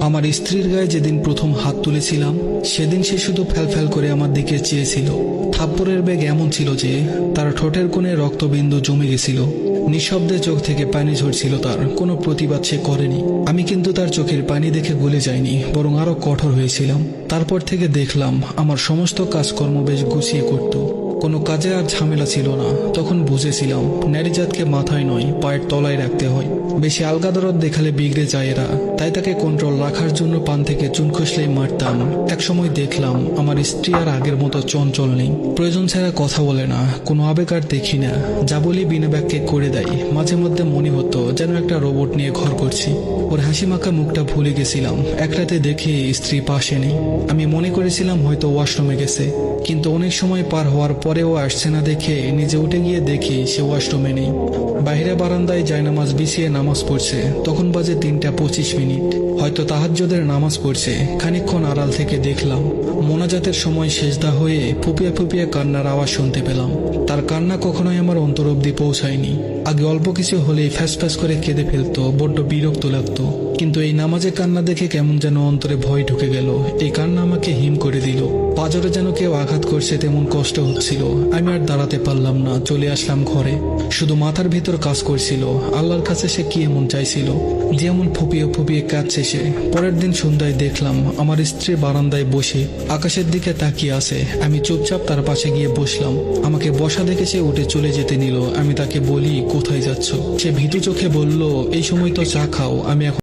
আমার স্ত্রীর গায়ে যেদিন প্রথম হাত তুলেছিলাম সেদিন সে শুধু ফ্যালফ্যাল করে আমার দিকে চেয়েছিল। থাপ্পড়ের বেগ এমন ছিল যে তার ঠোঁটের কোণে রক্তবিন্দু জমে গেছিল। নিঃশব্দে চোখ থেকে পানি ঝরছিল, তার কোনো প্রতিবাদ সে করেনি। আমি কিন্তু তার চোখের পানি দেখে গলে যাইনি, বরং আরো কঠোর হয়েছিলাম। তারপর থেকে দেখলাম আমার সমস্ত কাজকর্ম বেশ গুছিয়ে করত। কোনো কাজে আর ঝামেলা ছিল না। তখন বুঝেছিলাম নারীজাতকে মাথায় নয়, পায়ের তলায় রাখতে হয়। বেশি আলগা দরদ দেখালে বিগড়ে যায় এরা, তাই তাকে কন্ট্রোল রাখার জন্য পান থেকে চুন খসলেই মারতাম। একসময় দেখলাম আমার স্ত্রী আর আগের মতো চঞ্চল নেই, প্রয়োজন ছাড়া কথা বলে না, কোনো আবেগ আর দেখি না, যা বলি বিনা বাক্যে করে দেয়। মাঝে মধ্যে মনে হতো যেন একটা রোবট নিয়ে ঘর করছি। ওর হাসি মাখা মুখটা ভুলে গেছিলাম। এক রাতে দেখি স্ত্রী পাশে নেই। আমি মনে করেছিলাম হয়তো ওয়াশরুমে গেছে, কিন্তু অনেক সময় পার হওয়ার পরেও আসছে না দেখে নিজে উঠে গিয়ে দেখি সে ওয়াশরুমে নেই। বাইরে বারান্দায় জায়নামাজ বিছিয়ে নামাজ পড়ছে। তখন বাজে 3:25। হয়তো তাহাজ্জুদের নামাজ পড়ছে। খানিকক্ষণ আড়াল থেকে দেখলাম মোনাজাতের সময় সেজদা হয়ে ফুপিয়ে ফুপিয়ে কান্নার আওয়াজ শুনতে পেলাম। তার কান্না কখনোই আমার অন্তর অব্দি পৌঁছায়নি। আগে অল্প কিছু হলেই ফ্যাস ফ্যাস করে কেঁদে ফেলতো, বড্ড বিরক্ত লাগতো। কিন্তু এই নামাজে কান্না দেখে কেমন যেন অন্তরে ভয় ঢুকে গেল। এই কান্না আমাকে হিম করে দিল। পাজরে যেন কেউ আঘাত করছে তেমন কষ্ট হচ্ছিল। আমি আর দাঁড়াতে পারলাম না, চলে আসলাম ঘরে। শুধু মাথার ভিতর কাজ করছিল আল্লাহর কাছে সে কি এমন চাইছিল, যেমন ফুপিয়ে ফুপিয়ে কাঁদছে সে। পরের দিন সন্ধ্যায় দেখলাম আমার স্ত্রী বারান্দায় বসে আকাশের দিকে তাকিয়ে আছে। আমি চুপচাপ তার পাশে গিয়ে বসলাম। আমাকে বসা দেখে সে উঠে চলে যেতে নিল। আমি তাকে বলি, কোথায় যাচ্ছ? সে ভীতু চোখে বলল, এই সময় তো চা খাও, আমি এখন